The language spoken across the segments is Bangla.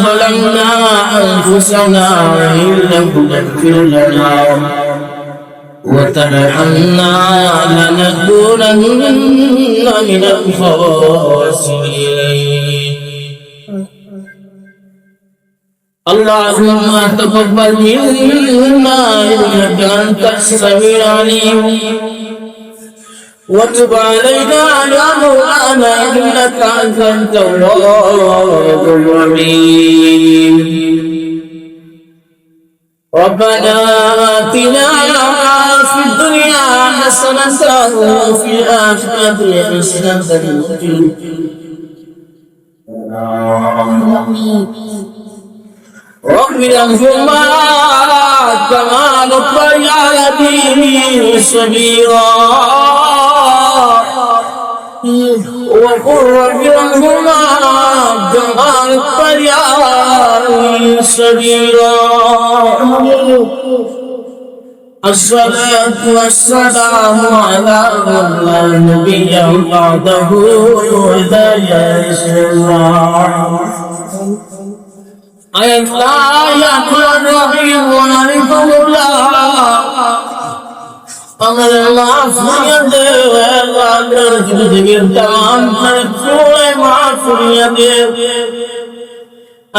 ظلمنا أنفسنا وإن لم تغفر لنا وترحمنا لنكونن من الخاسرين. اللهم تقبل منا إنك أنت السميع العليم وتب علينا يا مولانا إنك أنت التواب الرحيم. ربنا آتنا في الدنيا حسنة وفي الآخرة حسنة رب ارحمهما كما ربياني صغيرا وقل رب ارحمهما كما ربياني صغيرا. الصلاة والسلام على من لا نبي بعده ولا يرث الله. أي الله يا كل رحيم ونعرفه الله أمر الله فريد والله جدير تمام فرسول ما فريد.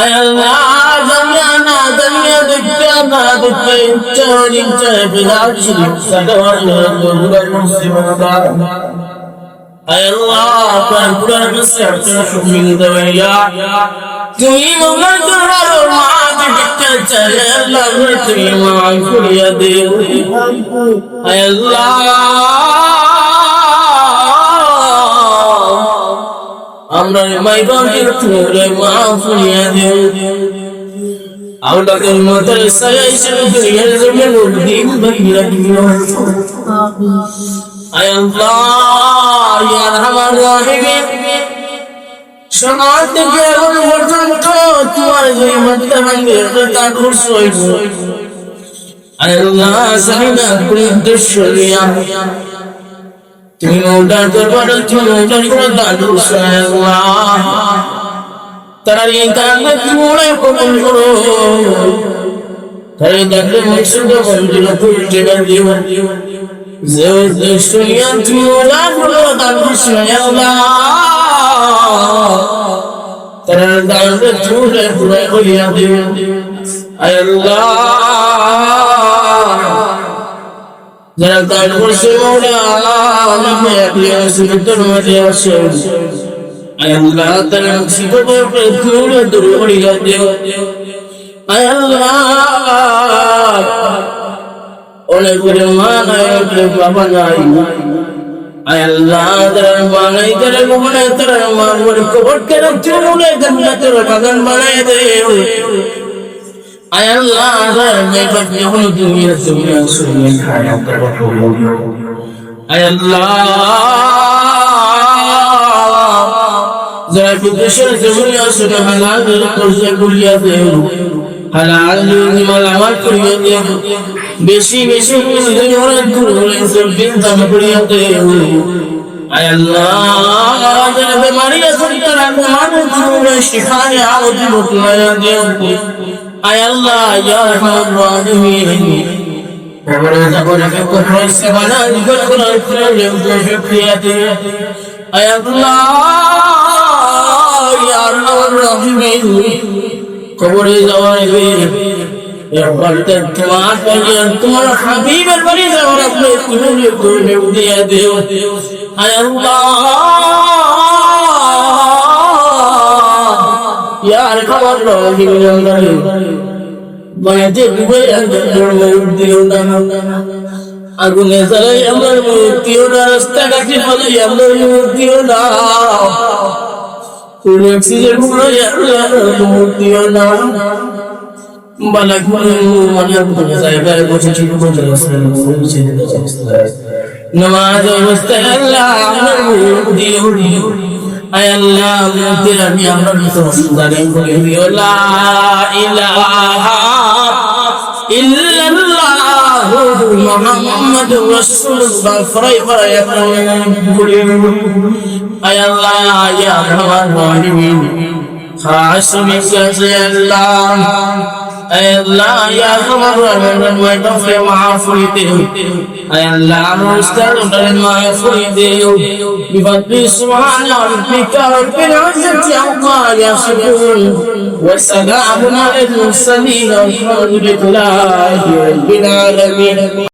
أي الله دنيانا دنيا دكتنا دكتوري بلاد شريف سدوان نور مسلم. أي الله كان نسيت من دويا তুমি আমার দরবারে মাঝে বিতে চলে আল্লাহ তুমি মাফ করিয়া দিও। হে আল্লাহ আমরা মাইবানের তোরে মাফ করিয়া দিও। আওলাদের মতের সাইয়ের দুনিয়ার জমিন দিন ভাইরা দিও। হে আল্লাহ ইয়া রহমান রহিম সমাজ থেকে এখন পর্যন্ত তোমার জয় মাত্রা ভাঙে তা খুশই আল্লাহ সাইনা কুদ্দুশরিয়া তুমি ওটার দরবারে তুমি ওটার করে দাদু আল্লাহ তারা এই কারণে তুমি কবুল করো তাই দেখলে মুর্শিদ বন্ধুরা পুরো দিও যে দুশরিয়া তুমি ওটা করে দাদু আল্লাহ তারা দাঁড়ে চুলে পুরে করিয়া দিও। আয় আল্লাহ যারা দান করছে মৌলা আমাকে একলিয়া সুন্দর মাঝে আসে। আয় আল্লাহ তারা মুসিবতের উপরে চুলে দূর করিয়া দিও। আয় আল্লাহ অনেক করে মা নাই অনেক বাবা নাই। আয় আল্লাহ তার বানাই তার মনে তার মার কবর করে চুলে জান্নাতের বাগান বানাই দে। আয় আল্লাহ মে বাকি হলো দুনিয়া দুনিয়া শুনে খায়া করো। আয় আল্লাহ যারা বিদেশের দুনিয়া শুনে হালাল করছে গুলিয়া দে হালাল মাল আমার করিয়া দে বেশি বেশি দুনিয়ার দুনিয়া সব দাম করিয়া দে। আয় আল্লাহ যারা বেমারি আছে তারা মানুষ দুনিয়া শিখায় আওয়াজ বদলায়া দে। আয় আল্লাহ ইয়া রহমান রহিম কবরে যাবরে কোথায় সেবানা নিকট করার ফলে শুকরিয়া দে। আয় আল্লাহ ইয়া রহমান রহিম কবরে যাওয়ার আগে তোমার হাবিবের বাড়ি যাওয়ার আপনি তুমি দিয়া দিও। আয় আল্লাহ ইয়ার খবর রহিম বাড়িতে ডুবে দিও না আগুনে জ্বালাই আমার মুক্তিও না রাস্তা কাটি ফলে আমার মুক্তিও না কোন অক্সিজেন মুক্তিও না বালাক মানে জায়গায় বসে ছিল নামাজ অবস্থায় আল্লাহ আমার দিও। আয় আল্লাহ মুক্তির আমি আমরা জানি বলে দিও লা ইলাহা ইল্লাল্লাহ মুহাম্মাদুর রাসূলুল্লাহ ফরাই ফরাই বলে। আয় আল্লাহ ইয়া রহমান রহিম খাস মিশে আল্লাহ اے اللہ یا خبر رحمن ویدفع معافی دیو اے اللہ مستر رحمن معافی دیو بفضل سبحان ربك رب العزة عما يصفون وسلام على المرسلين والحمد لله رب العالمين